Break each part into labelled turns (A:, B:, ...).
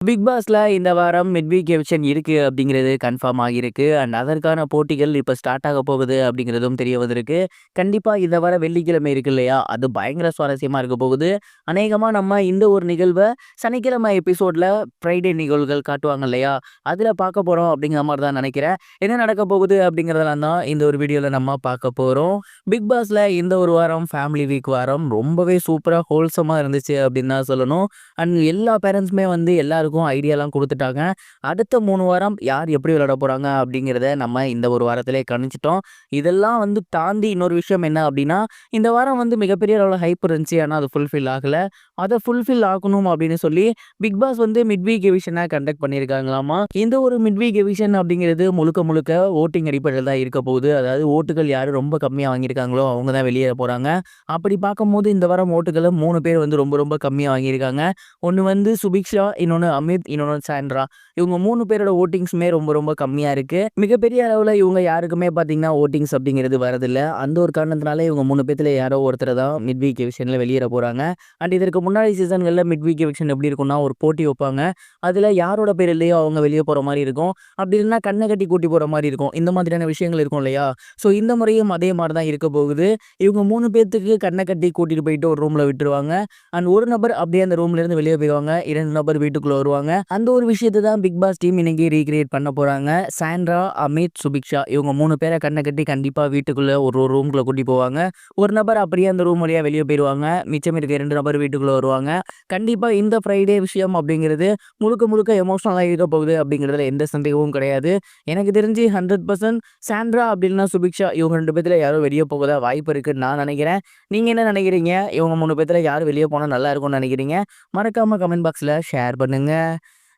A: Big பாஸ்ல இந்த வாரம் மிட் வீக் எவிக்ஷன் இருக்கு அப்படிங்கிறது கன்ஃபார்ம் ஆகியிருக்கு. அண்ட் அதற்கான போட்டிகள் இப்ப ஸ்டார்ட் ஆக போகுது அப்படிங்கிறதும் தெரிய வந்திருக்கு. கண்டிப்பா இந்த வார வெள்ளிக்கிழமை இருக்கு இல்லையா? அது பயங்கர சுவாரஸ்யமா இருக்க போகுது. அநேகமா நம்ம இந்த ஒரு நிகழ்வ சனிக்கிழமை எபிசோட்ல ஃப்ரைடே நிகழ்வுகள் காட்டுவாங்க இல்லையா? அதுல பார்க்க போறோம் அப்படிங்கிற மாரி தான் நெனைக்கிறேன். என்ன நடக்க போகுது அப்படிங்கிறதெல்லாம் தான் இந்த ஒரு வீடியோல நம்ம பார்க்க போறோம். பிக் பாஸ்ல இந்த ஒரு வாரம் ஃபேமிலி வீக் வாரம் ரொம்பவே சூப்பரா ஹோல்சமா இருந்துச்சு அப்படின்னு தான் சொல்லணும். அண்ட் எல்லா பேரண்ட்ஸுமே வந்து எல்லாருக்கும் ஐடியாலாம் குடுத்துட்டாங்க. அடுத்த 3 வாரம் யார் எப்படி விளையாட போறாங்க அப்படிங்கிறத நம்ம இந்த ஒரு வாரத்திலே கணிச்சுட்டோம். இதெல்லாம் வந்து தாண்டி இன்னொரு விஷயம் என்ன அப்படின்னா, இந்த வாரம் வந்து மிகப்பெரிய அளவுல ஹைப் இருந்துச்சு. ஆனா அது ஃபுல்ஃபில் ஆகல. அத ஃபுல்ஃபில் ஆக்கணும் அப்படின்னு சொல்லி பிக் பாஸ் வந்து மிட் வீக் எவிக்ஷன கண்டக்ட் பண்ணியிருக்காங்களாமா. இந்த ஒரு மிட் வீக் எவிக்ஷன் அப்படிங்கிறது முழுக்க முழுக்க வோட்டிங் அடிப்படையில தான் இருக்க போகுது. அதாவது ஓட்டுகள் யாரு ரொம்ப கம்மியா வாங்கியிருக்காங்களோ அவங்க தான் வெளியேற போறாங்க. அப்படி பார்க்கும்போது இந்த வாரம் ஓட்டுகள 3 பேர் வந்து ரொம்ப ரொம்ப கம்மியா வாங்கியிருக்காங்க. ஒண்ணு வந்து சுபிக்ஷா, இன்னொன்னு அமித், இன்னொன்னு சாண்ட்ரா. இவங்க 3 பேரோட வோட்டிங்ஸுமே ரொம்ப ரொம்ப கம்மியா இருக்கு. மிகப்பெரிய அளவுல இவங்க யாருக்குமே பார்த்தீங்கன்னா, வோட்டிங்ஸ் அப்படிங்கிறது வரதில்ல. அந்த ஒரு காரணத்தினால இவங்க 3 பேத்துல யாரோ ஒருத்தர் தான் மிட் வீக் எவிக்ஷன்ல வெளியேற போறாங்க. அண்ட் இதற்கு முன்னாடி சீசன்கள்ல மிட் வீக் எவிக்ஷன் எப்படி இருக்கும்னா, ஒரு போட்டி வைப்பாங்க. அதுல யாரோட பேர் இல்லையோ அவங்க வெளிய போற மாரி இருக்கும். அப்படி இல்லன்னா கண்ண கட்டி கூட்டி போற மாரி இருக்கும். இந்த மாதிரியான விஷயங்கள் இருக்கும் இல்லையா? ஸோ இந்த முறையும் அதே மாரி தான் இருக்க போகுது. இவங்க 3 பேத்துக்கு கண்ண கட்டி கூட்டிட்டு போயிட்டு ஒரு ரூம்ல விட்டுருவாங்க. அண்ட் ஒரு நபர் அப்படியே அந்த ரூம்ல இருந்து வெளிய போயிருவாங்க. 2 நபர் வீட்டுக்குள்ள வருவாங்க. அந்த ஒரு விஷயத்த தான் பிக் பாஸ் டீம் இன்னைக்கு ரீகிரியேட் பண்ண போறாங்க. சாண்ட்ரா, அமித், சுபிக்ஷா இவங்க 3 பேர கண்ண கட்டி கண்டிப்பா வீட்டுக்குள்ள ஒரு ரூம்குள்ள கூட்டி போவாங்க. ஒரு நபர் அப்படியே அந்த ரூம் வழியா வெளிய போயிருவாங்க. மிச்சம் இருக்க 2 நபர் வீட்டுக்குள்ள வருவாங்க. கண்டிப்பா இந்த ஃப்ரைடே விஷயம் அப்படிங்கிறது முழுக்க முழுக்க எமோஷனலா இருக்க போகுது அப்படிங்கிறதுல எந்த சந்தேகமும் கிடையாது. எனக்கு தெரிஞ்சு 100% சாண்ட்ரா அப்படின்னா சுபிக்ஷா இவங்க 2 பேத்துல யாரோ வெளிய போகதா வாய்ப்பு இருக்குன்னு நான் நினைக்கிறேன். நீங்க என்ன நினைக்கிறீங்க? இவங்க 3 பேத்துல யார் வெளிய போனா நல்லா இருக்கும்னு நினைக்கிறீங்க? மறக்காம கமெண்ட் பாக்ஸ்ல ஷேர் பண்ணுங்க.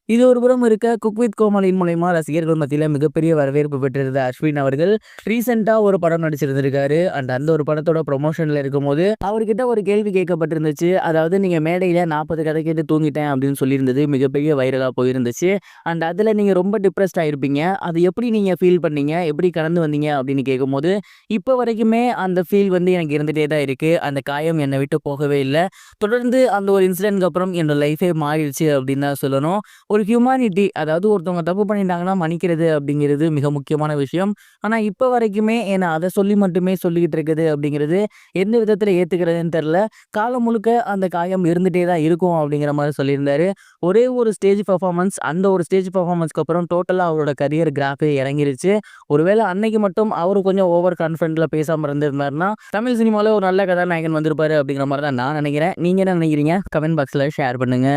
A: இது ஒரு புறம் இருக்க குக் வித் கோமாளியின் மூலியமா ரசிகர்கள் மத்தியில மிகப்பெரிய வரவேற்பு பெற்றிருந்த அஸ்வின் அவர்கள் ரீசெண்டா ஒரு படம் நடிச்சிருந்திருக்காரு. அண்ட் அந்த ஒரு படத்தோட ப்ரொமோஷன்ல இருக்கும்போது அவர்கிட்ட ஒரு கேள்வி கேட்கப்பட்டிருந்துச்சு. அதாவது நீங்க மேடையில 40 கதை கேட்டு தூங்கிட்டேன் அப்படின்னு சொல்லியிருந்தது மிகப்பெரிய வைரலா போயிருந்துச்சு. அண்ட் அதுல நீங்க ரொம்ப டிப்ரெஸ்ட் ஆயிருப்பீங்க. அது எப்படி நீங்க ஃபீல் பண்ணீங்க? எப்படி கடந்து வந்தீங்க அப்படின்னு கேட்கும்போது, இப்போ வரைக்குமே அந்த ஃபீல் வந்து எனக்கு இருந்துட்டே தான் இருக்கு. அந்த காயம் என்னை விட்டு போகவே இல்ல. தொடர்ந்து அந்த ஒரு இன்சிடென்ட்க்கு அப்புறம் என்னோட லைஃபே மாறிடுச்சு அப்படின்னு தான் சொல்லணும். ஒரு ஹியூமானிட்டி அதாவது ஒருத்தவங்க தப்பு பண்ணிட்டாங்கன்னா மன்னிக்கிறது அப்படிங்கிறது மிக முக்கியமான விஷயம். ஆனா இப்ப வரைக்குமே என்ன அத சொல்லி மட்டுமே சொல்லிக்கிட்டு இருக்குது அப்படிங்கிறது எந்த விதத்துல ஏத்துக்கிறதுன்னு தெரியல. காலம் முழுக்க அந்த காயம் இருந்துட்டே தான் இருக்கும் அப்படிங்கிற மாரி சொல்லியிருந்தாரு. ஒரே ஒரு ஸ்டேஜ் பெர்ஃபார்மன்ஸ் அந்த ஒரு ஸ்டேஜ் பெர்ஃபார்மன்ஸ்க்கு அப்புறம் டோட்டலா அவரோட கரியர் கிராஃபே இறங்கிருச்சு. ஒருவேளை அன்னைக்கு மட்டும் அவரு கொஞ்சம் ஓவர் கான்ஃபிடென்ட்ல பேசாம இருந்திருந்தாருன்னா, தமிழ் சினிமால ஒரு நல்ல கதாநாயகன் வந்திருப்பாரு அப்படிங்கிற மாரி தான் நான் நினைக்கிறேன். நீங்க என்ன நினைக்கிறீங்க? கமெண்ட் பாக்ஸ்ல ஷேர் பண்ணுங்க.